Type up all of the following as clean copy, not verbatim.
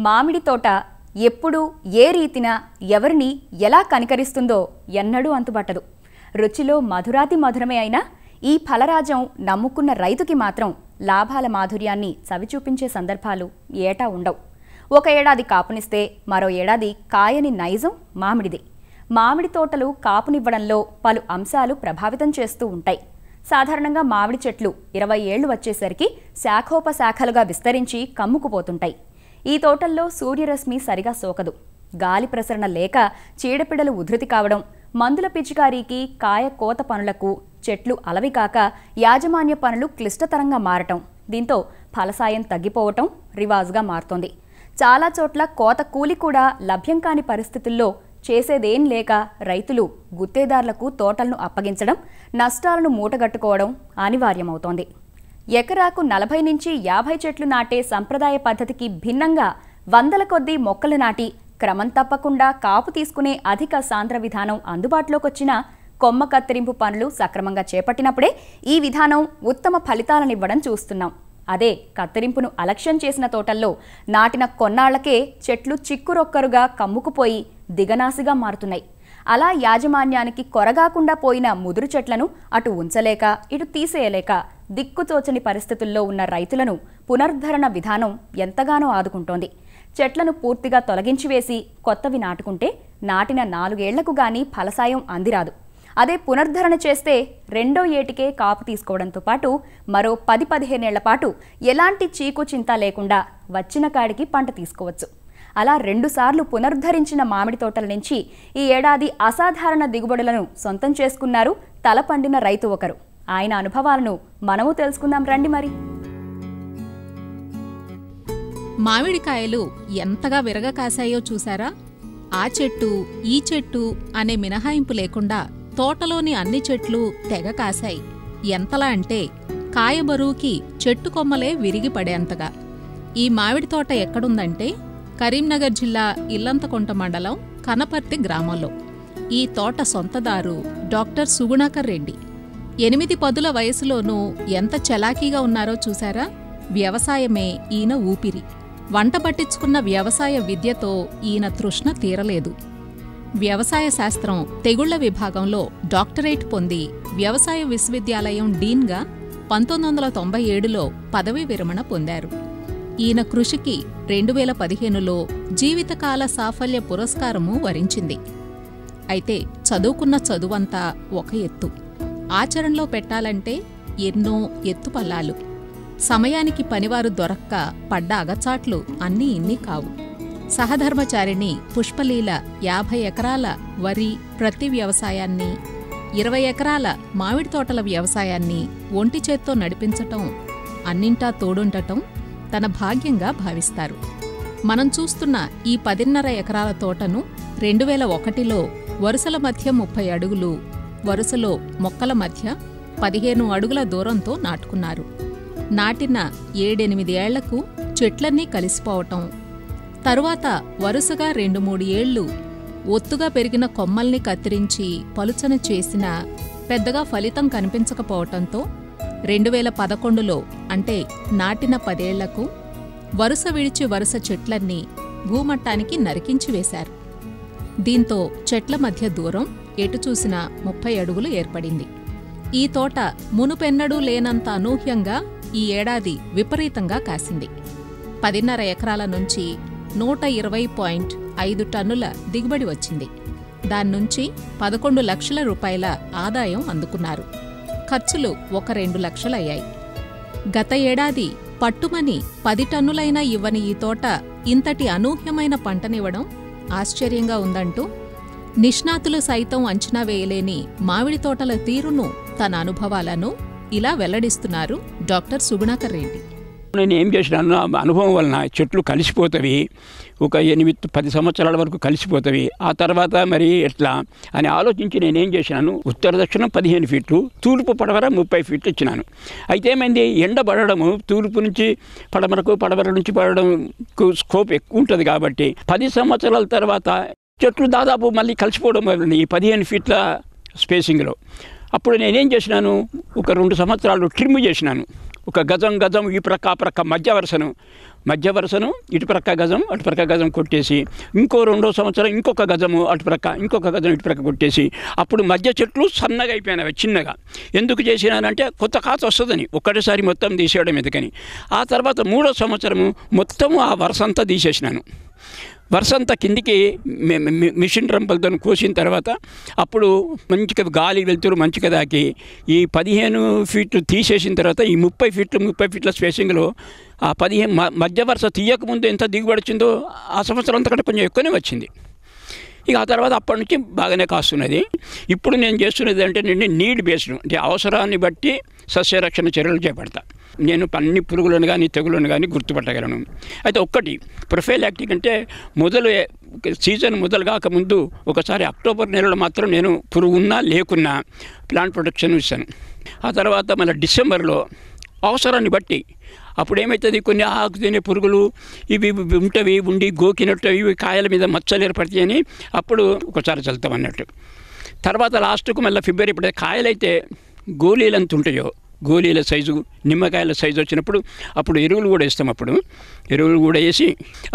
మామిడి తోట ఎప్పుడు ఏ రీతిన ఎవరిని ఎలా కనికరిస్తుందో ఎన్నడూ అంతుబట్టదు. రుచిలో మధురాతి మధురమే అయినా ఈ ఫలరాజం నమ్ముకున్న రైతుకి మాత్రం లాభాల మాధుర్యాన్ని చవిచూపించే సందర్భాలు ఏటా ఉండవు. ఒక ఏడాది కాపునిస్తే మరో ఏడాది కాయని నైజం మామిడిది. మామిడి తోటలు కాపునివ్వడంలో పలు అంశాలు ప్రభావితం చేస్తూ ఉంటాయి. సాధారణంగా మామిడి చెట్లు 20 ఏళ్లు వచ్చేసరికి శాఖోపశాఖలుగా విస్తరించి కమ్ముకుపోతుంటాయి. ఈ తోటల్లో సూర్యరశ్మి సరిగా సోకదు. గాలి ప్రసరణ లేక చీడపిడలు ఉధృతి కావడం, మందుల పిచికారీకి, కాయ కోత పనులకు చెట్లు అలవి కాక యాజమాన్య పనులు క్లిష్టతరంగా మారటం, దీంతో ఫలసాయం తగ్గిపోవటం రివాజ్గా మారుతోంది. చాలా చోట్ల కోత కూలి కూడా లభ్యం కాని పరిస్థితుల్లో చేసేదేం లేక రైతులు గుత్తేదారులకు తోటలను అప్పగించడం, నష్టాలను మూటగట్టుకోవడం అనివార్యమవుతోంది. ఎకరాకు 40 నుంచి 50 చెట్లు నాటే సంప్రదాయ పద్ధతికి భిన్నంగా వందల కొద్దీ మొక్కలు నాటి క్రమం తప్పకుండా కాపు తీసుకునే అధిక సాంద్ర విధానం అందుబాటులోకొచ్చిన కొమ్మ కత్తిరింపు పనులు సక్రమంగా చేపట్టినప్పుడే ఈ విధానం ఉత్తమ ఫలితాలనివ్వడం చూస్తున్నాం. అదే కత్తిరింపును అలక్ష్యం చేసిన తోటల్లో నాటిన కొన్నాళ్లకే చెట్లు చిక్కురొక్కరుగా కమ్ముకుపోయి దిగనాసిగా మారుతున్నాయి. అలా యాజమాన్యానికి కొరగాకుండా పోయిన ముదురు చెట్లను అటు ఉంచలేక ఇటు తీసేయలేక దిక్కుతోచని పరిస్థితుల్లో ఉన్న రైతులను పునరుద్ధరణ విధానం ఎంతగానో ఆదుకుంటోంది. చెట్లను పూర్తిగా తొలగించివేసి కొత్తవి నాటుకుంటే నాటిన 4 ఏళ్లకు గానీ ఫలసాయం అందిరాదు. అదే పునరుద్ధరణ చేస్తే రెండో ఏటికే కాపు తీసుకోవడంతో పాటు మరో 10-15 ఏళ్ల పాటు ఎలాంటి చీకు చింత లేకుండా వచ్చిన కాడికి పంట తీసుకోవచ్చు. అలా 2 సార్లు పునరుద్ధరించిన మామిడి తోటల నుంచి ఈ ఏడాది అసాధారణ దిగుబడులను సొంతం చేసుకున్నారు తలపండిన రైతు ఒకరు. ఆయన అనుభవాలను మనము తెలుసుకుందాం రండి. మరి మామిడికాయలు ఎంతగా విరగ కాశాయో చూసారా? ఆ చెట్టు ఈ చెట్టు అనే మినహాయింపు లేకుండా తోటలోని అన్ని చెట్లు తెగ కాశాయి. ఎంతలా అంటే కాయ బరువుకి చెట్టు కొమ్మలే విరిగి పడేంతగా. ఈ మామిడి తోట ఎక్కడుందంటే కరీంనగర్ జిల్లా ఇల్లంతకుంట మండలం కనపర్తి గ్రామంలో. ఈ తోట సొంతదారు డాక్టర్ సుగుణాకర్ రెడ్డి. 8 పదుల వయసులోనూ ఎంత చలాకీగా ఉన్నారో చూసారా? వ్యవసాయమే ఈయన ఊపిరి. వంట పట్టించుకున్న వ్యవసాయ విద్యతో ఈయన తృష్ణ తీరలేదు. వ్యవసాయ శాస్త్రం తెగుళ్ల విభాగంలో డాక్టరేట్ పొంది వ్యవసాయ విశ్వవిద్యాలయం డీన్గా 1997లో పదవీ విరమణ పొందారు. ఈయన కృషికి 2015లో జీవితకాల సాఫల్య పురస్కారము వరించింది. అయితే చదువుకున్న చదువంతా ఒక ఎత్తు, ఆచరణలో పెట్టాలంటే ఎన్నో ఎత్తుపల్లాలు. సమయానికి పనివారు దొరక్క పడ్డ అగచాట్లు అన్నీ ఇన్ని కావు. సహధర్మచారిణి పుష్పలీల 50 ఎకరాల వరి ప్రతి వ్యవసాయాన్ని, 20 ఎకరాల మామిడి తోటల వ్యవసాయాన్ని ఒంటి చేత్తో నడిపించటం, అన్నింటా తోడుండటం తన భాగ్యంగా భావిస్తారు. మనం చూస్తున్న ఈ 10.5 ఎకరాల తోటను 2001లో వరుసల మధ్య 30 అడుగులు, వరుసలో మొక్కల మధ్య 15 అడుగుల దూరంతో నాటుకున్నారు. నాటిన 7-8 ఏళ్లకు చెట్లన్నీ కలిసిపోవటం, తరువాత వరుసగా 2-3 ఏళ్లు ఒత్తుగా పెరిగిన కొమ్మల్ని కత్తిరించి పలుచన చేసినా పెద్దగా ఫలితం కనిపించకపోవటంతో 2011లో అంటే నాటిన 10 ఏళ్లకు వరుస విడిచి వరుస చెట్లన్నీ భూమట్టానికి నరికించివేశారు. దీంతో చెట్ల మధ్య దూరం ఎటు చూసినా 30 అడుగులు ఏర్పడింది. ఈ తోట మునుపెన్నడూ లేనంత అనూహ్యంగా ఈ ఏడాది విపరీతంగా కాసింది. 10.5 ఎకరాల నుంచి 120.5 టన్నుల దిగుబడి వచ్చింది. దాన్నుంచి 11 లక్షల రూపాయల ఆదాయం అందుకున్నారు. ఖర్చులు 1-2 లక్షలయ్యాయి. గత ఏడాది పట్టుమని 10 టన్నులైనా ఇవ్వని ఈ తోట ఇంతటి అనూహ్యమైన పంటనివ్వడం ఆశ్చర్యంగా ఉందంటూ నిష్ణాతులు సైతం అంచనా వేయలేని మామిడి తోటల తీరును, తన అనుభవాలను ఇలా వెల్లడిస్తున్నారు డాక్టర్ సుగుణాకర్ రెడ్డి. నేను ఏం చేసినాను, అనుభవం వలన చెట్లు కలిసిపోతవి, ఒక 8-10 సంవత్సరాల వరకు కలిసిపోతవి. ఆ తర్వాత మరి ఎట్లా అని ఆలోచించి నేనేం చేసినాను, ఉత్తర దక్షిణం 15 ఫీట్లు, తూర్పు పడవర 30 ఫీట్లు ఇచ్చినాను. అయితే ఏమైంది, ఎండ పడడము తూర్పు నుంచి పడమరకు, పడవర నుంచి పడడంకు స్కోప్ ఎక్కువ ఉంటుంది కాబట్టి 10 సంవత్సరాల తర్వాత చెట్లు దాదాపు మళ్ళీ కలిసిపోవడం వల్ల ఈ 15 ఫీట్ల స్పేసింగ్లో. అప్పుడు నేనేం చేసినాను, ఒక 2 సంవత్సరాలు ట్రిమ్ చేసినాను. ఒక గజం ఈ ప్రక్క ఆ ప్రక్క మధ్య వరుసను ఇటుప్రక్క గజం అటుప్రక్క గజం కొట్టేసి ఇంకో 2వ సంవత్సరం ఇంకొక గజము అటుప్రక్క ఇంకొక గజం ఇటుప్రక్క కొట్టేసి అప్పుడు మధ్య చెట్లు సన్నగా అయిపోయినవి చిన్నగా. ఎందుకు చేసినానంటే కొత్త కాత వస్తుందని ఒక్కటేసారి మొత్తం తీసేయడం ఎందుకని. ఆ తర్వాత 3వ సంవత్సరము మొత్తము ఆ వరుస అంతా తీసేసినాను. వరుస అంతా కిందికి మిషన్ రంపలతో కోసిన తర్వాత అప్పుడు మంచిగా గాలి వెళ్తురు మంచిగా దాకి ఈ 15 ఫీట్లు తీసేసిన తర్వాత ఈ 30 ఫీట్ల స్పేసింగ్లో ఆ 15 మధ్య వరుస తీయకముందు ఎంత దిగుబడి వచ్చిందో ఆ సంవత్సరం అంతకంటే కొంచెం ఎక్కువనే వచ్చింది. ఇక ఆ తర్వాత అప్పటి నుంచి బాగానే కాస్తున్నది. ఇప్పుడు నేను చేస్తున్నది అంటే నేను నీడ్ బేస్డ్ అంటే అవసరాన్ని బట్టి సస్యరక్షణ చర్యలు చేపడతా. నేను అన్ని పురుగులను కానీ తెగులను కానీ గుర్తుపట్టగలను. అయితే ఒక్కటి ప్రొఫైలాక్టిక్ అంటే సీజన్ మొదలు కాకముందు ఒకసారి అక్టోబర్ నెలలో మాత్రం నేను పురుగున్నా లేకున్నా ప్లాంట్ ప్రొటెక్షన్ ఇస్తాను. ఆ తర్వాత మళ్ళీ డిసెంబర్లో అవసరాన్ని బట్టి అప్పుడు ఏమవుతుంది కొన్ని ఆకు తినే పురుగులు ఇవి ఉండి గోకినట్టు ఇవి కాయల మీద మచ్చలు ఏర్పడతాయని అప్పుడు ఒకసారి చల్లుతాం అన్నట్టు. తర్వాత లాస్ట్కు మళ్ళీ ఫిబ్రవరి ఇప్పుడు కాయలైతే గోళీలు ఎంత ఉంటాయో గోళీల సైజు నిమ్మకాయల సైజు వచ్చినప్పుడు అప్పుడు ఎరువులు కూడా వేస్తాం. అప్పుడు ఎరువులు కూడా వేసి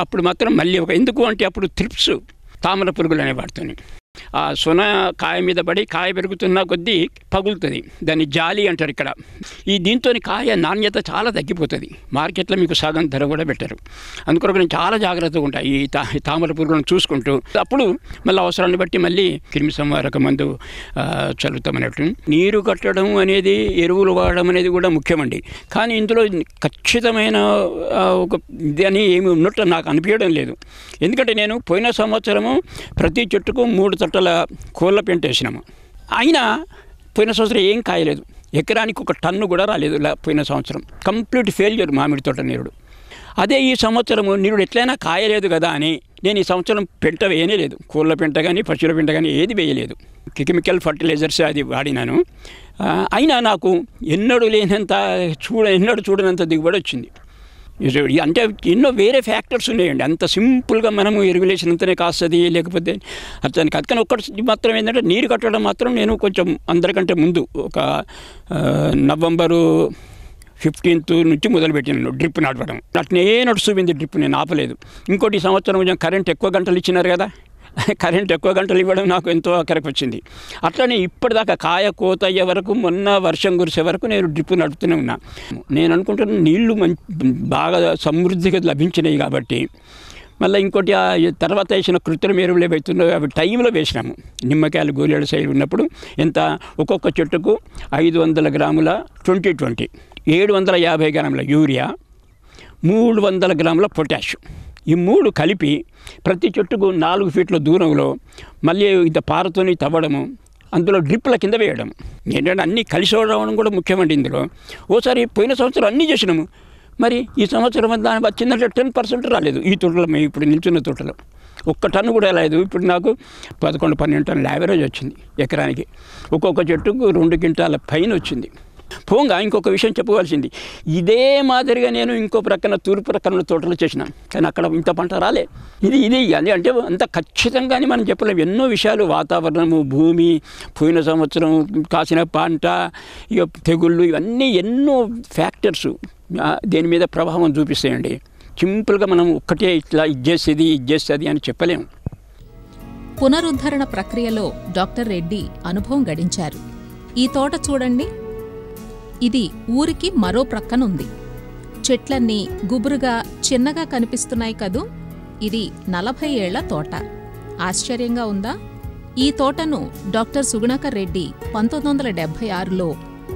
అప్పుడు మాత్రం మళ్ళీ ఎందుకు అంటే అప్పుడు త్రిప్స్ తామర పురుగులు అనే వాడుతుంది. ఆ సొన కాయ మీద పడి కాయ పెరుగుతున్న కొద్దీ పగులుతుంది. దాన్ని జాలి అంటారు ఇక్కడ. దీంతో కాయ నాణ్యత చాలా తగ్గిపోతుంది. మార్కెట్లో మీకు సగం ధర కూడా పెట్టారు. అందుకొరకు నేను చాలా జాగ్రత్తగా ఉంటాను ఈ తామర పురుగులను చూసుకుంటూ. అప్పుడు మళ్ళీ అవసరాన్ని బట్టి మళ్ళీ క్రిమి సంహారక మందు చల్లుతామన్నట్టు. నీరు కట్టడం అనేది ఎరువులు వాడడం అనేది కూడా ముఖ్యమండి. కానీ ఇందులో ఖచ్చితమైన ఒక ఇది అని ఏమి ఉన్నట్టు నాకు అనిపించడం లేదు. ఎందుకంటే నేను పోయిన సంవత్సరము ప్రతి చెట్టుకు 3 తట్టల కోళ్ళ పెంట వేసినాము. అయినా పోయిన సంవత్సరం ఏం కాయలేదు. ఎకరానికి 1 టన్ను కూడా రాలేదు పోయిన సంవత్సరం. కంప్లీట్ ఫెయిల్యూర్ మామిడి తోట నీరుడు. అదే ఈ సంవత్సరము నీరుడు ఎట్లయినా కాయలేదు కదా అని నేను ఈ సంవత్సరం పెంట వేయనే లేదు. కోళ్ళ పెంట కానీ పశువుల పెంట కానీ ఏది వేయలేదు. కెమికల్ ఫర్టిలైజర్స్ అది వాడినాను. అయినా నాకు ఎన్నడూ చూడనంత దిగుబడి వచ్చింది. అంటే ఎన్నో వేరే ఫ్యాక్టర్స్ ఉన్నాయండి. అంత సింపుల్గా మనము ఎరువులేసినంతనే కాస్తుంది లేకపోతే అతనికి అతను ఒక్కటి మాత్రం ఏంటంటే నీరు కట్టడం మాత్రం నేను కొంచెం అందరికంటే ముందు ఒక నవంబరు 15th నుంచి మొదలుపెట్టినాను డ్రిప్ నడపడం. అట్నే నడుస్తుంది డ్రిప్, నేను ఆపలేదు. ఇంకోటి ఈ సంవత్సరం కొంచెం కరెంట్ ఎక్కువ గంటలు ఇచ్చినారు కదా, కరెంట్ ఎక్కువ గంటలు ఇవ్వడం నాకు ఎంతో కరెక్ట్ వచ్చింది. అట్లనే ఇప్పటిదాకా కాయ కోత అయ్యే వరకు మొన్న వర్షం కురిసే వరకు నేను డ్రిప్ నడుపుతూనే ఉన్నా. నేను అనుకుంటున్న నీళ్లు బాగా సమృద్ధిగా లభించినాయి కాబట్టి మళ్ళీ ఇంకోటి తర్వాత వేసిన కృత్రిమ ఎరువులు ఏవైతున్నాయో అవి టైంలో వేసినాము. నిమ్మకాయలు గోలేడు సైడ్ ఉన్నప్పుడు ఎంత ఒక్కొక్క చెట్టుకు 500 గ్రాముల 20-20 750 గ్రాముల యూరియా 300 గ్రాముల పొటాష్ ఈ 3 కలిపి ప్రతి చెట్టుకు 4 ఫీట్ల దూరంలో మళ్ళీ ఇంత పారతోని తవ్వడము, అందులో డ్రిప్ల కింద వేయడం. ఏంటంటే అన్నీ కలిసి రావడం కూడా ముఖ్యమండి ఇందులో. ఓసారి పోయిన సంవత్సరం అన్నీ చేసినాము. మరి ఈ సంవత్సరం దాని వచ్చిందంటే 10% రాలేదు. ఈ తోటలో మేము ఇప్పుడు నిల్చున్న తోటలో 1 టన్ను కూడా లేదు. ఇప్పుడు నాకు 11-12 టన్నుల యావరేజ్ వచ్చింది ఎకరానికి. ఒక్కొక్క చెట్టుకు 2 క్వింటాల పైన వచ్చింది. పోగా ఇంకొక విషయం చెప్పవలసింది, ఇదే మాదిరిగా నేను ఇంకో ప్రక్కన తూర్పు ప్రక్కన తోటలు చేసినాను, కానీ అక్కడ ఇంత పంట రాలే. ఇది అంటే అంత ఖచ్చితంగానే మనం చెప్పలేము. ఎన్నో విషయాలు, వాతావరణము, భూమి, పోయిన సంవత్సరం కాసిన పంట, ఇక తెగుళ్ళు, ఇవన్నీ ఎన్నో ఫ్యాక్టర్స్ దేని మీద ప్రభావం చూపిస్తాయండి. సింపుల్గా మనం ఒక్కటే ఇట్లా ఇచ్చేస్తుంది అని చెప్పలేము. పునరుద్ధరణ ప్రక్రియలో డాక్టర్ రెడ్డి అనుభవం గడించారు. ఈ తోట చూడండి, ఇది ఊరికి మరో ప్రక్కనుంది. చెట్లన్నీ గుబురుగా చిన్నగా కనిపిస్తున్నాయి కదూ. ఇది 40 ఏళ్ల తోట. ఆశ్చర్యంగా ఉందా? ఈ తోటను డాక్టర్ సుగుణాకర్ రెడ్డి 1976లో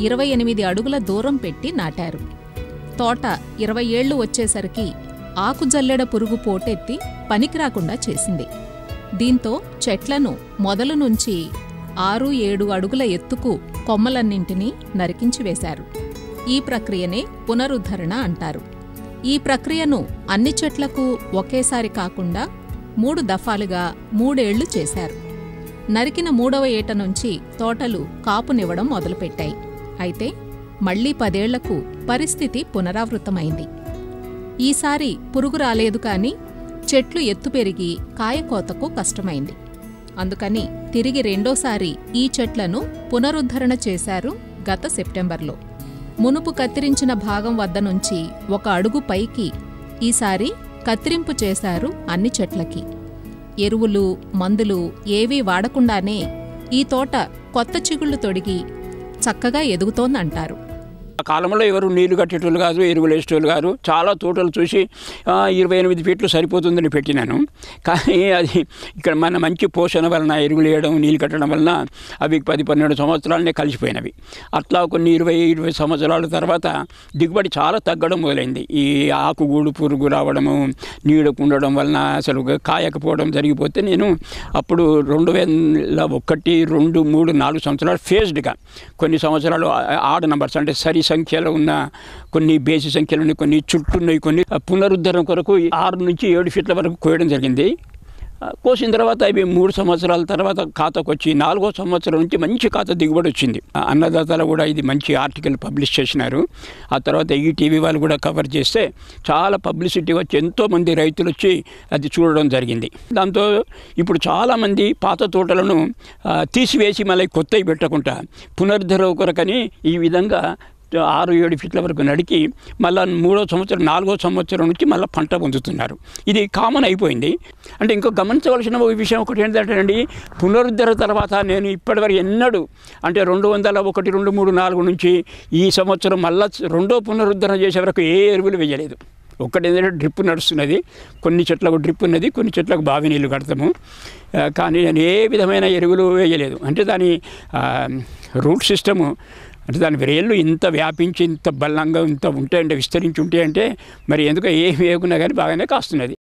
28 అడుగుల దూరం పెట్టి నాటారు. తోట 20 ఏళ్లు వచ్చేసరికి ఆకుజల్లెడ పురుగు పోటెత్తి పనికిరాకుండా చేసింది. దీంతో చెట్లను మొదలు నుంచి 6-7 అడుగుల ఎత్తుకు కొమ్మలన్నింటినీ నరికించివేశారు. ఈ ప్రక్రియనే పునరుద్ధరణ అంటారు. ఈ ప్రక్రియను అన్ని చెట్లకు ఒకేసారి కాకుండా 3 దఫాలుగా 3 ఏళ్లు చేశారు. నరికిన 3వ ఏట నుంచి తోటలు కాపునివ్వడం మొదలుపెట్టాయి. అయితే మళ్లీ 10 ఏళ్లకు పరిస్థితి పునరావృతమైంది. ఈసారి పురుగు రాలేదు, కానీ చెట్లు ఎత్తు పెరిగి కాయకోతకు కష్టమైంది. అందుకని తిరిగి రెండోసారి ఈ చెట్లను పునరుద్ధరణ చేశారు గత సెప్టెంబర్లో. మునుపు కత్తిరించిన భాగం వద్ద నుంచి 1 అడుగు పైకి ఈసారి కత్తిరింపు చేశారు అన్ని చెట్లకి. ఎరువులు, మందులు ఏవీ వాడకుండానే ఈ తోట కొత్త చిగుళ్ళు తొడిగి చక్కగా ఎదుగుతోందంటారు. ఆ కాలంలో ఎవరు నీళ్లు కట్టేటోళ్ళు కాదు, ఎరువులు వేసేటోళ్ళు కాదు. చాలా తోటలు చూసి 28 ఫీట్లు సరిపోతుందని పెట్టినాను. కానీ అది ఇక్కడ మన మంచి పోషణ వలన, ఎరువులు వేయడం, నీళ్ళు కట్టడం వలన అవి 10-12 సంవత్సరాలనే కలిసిపోయినవి. అట్లా కొన్ని 20 సంవత్సరాల తర్వాత దిగుబడి చాలా తగ్గడం మొదలైంది. ఈ ఆకుగూడు పురుగు రావడము, నీడకు ఉండడం వలన అసలు కాయకపోవడం జరిగిపోతే నేను అప్పుడు 2001, 2, 3, 4 సంవత్సరాలు ఫేజ్డ్గా కొన్ని సంవత్సరాలు ఆడ్ నంబర్స్ అంటే సరి సంఖ్యలో ఉన్న కొన్ని బేసి సంఖ్యలో ఉన్నాయి, కొన్ని చుట్టూన్నాయి, కొన్ని పునరుద్ధరణ కొరకు 6 నుంచి 7 ఫీట్ల వరకు కోయడం జరిగింది. కోసిన తర్వాత అవి 3 సంవత్సరాల తర్వాత ఖాతాకు వచ్చి 4వ సంవత్సరం నుంచి మంచి ఖాతా దిగుబడి వచ్చింది. అన్నదాతలు కూడా ఇది మంచి ఆర్టికల్ పబ్లిష్ చేసినారు. ఆ తర్వాత ఈటీవీ వాళ్ళు కూడా కవర్ చేస్తే చాలా పబ్లిసిటీ వచ్చి ఎంతోమంది రైతులు వచ్చి అది చూడడం జరిగింది. దాంతో ఇప్పుడు చాలామంది పాత తోటలను తీసివేసి మళ్ళీ కొత్తవి పెట్టకుండా పునరుద్ధరణ కొరకని ఈ విధంగా 6-7 ఫీట్ల వరకు నడికి మళ్ళీ 3వ సంవత్సరం 4వ సంవత్సరం నుంచి మళ్ళీ పంట పొందుతున్నారు. ఇది కామన్ అయిపోయింది. అంటే ఇంకో గమనించవలసిన విషయం ఒకటి ఏంటంటే పునరుద్ధరణ తర్వాత నేను ఇప్పటివరకు ఎన్నడూ అంటే 201, 2, 3, 4 నుంచి ఈ సంవత్సరం మళ్ళీ 2వ పునరుద్ధరణ చేసే వరకు ఏ ఎరువులు వేయలేదు. ఒకటి ఏంటంటే డ్రిప్ నడుస్తున్నది, కొన్ని చెట్లకు డ్రిప్ ఉన్నది, కొన్ని చెట్లకు బావి నీళ్ళు కడతాము. కానీ నేను ఏ విధమైన ఎరువులు వేయలేదు. అంటే దాని రూట్ సిస్టము అంటే దాని వేళ్ళు ఇంత వ్యాపించి ఇంత బలంగా ఇంత ఉంటాయంటే విస్తరించి ఉంటాయంటే మరి ఎందుకో ఏమి వేయకున్నా కానీ బాగానే కాస్తున్నది.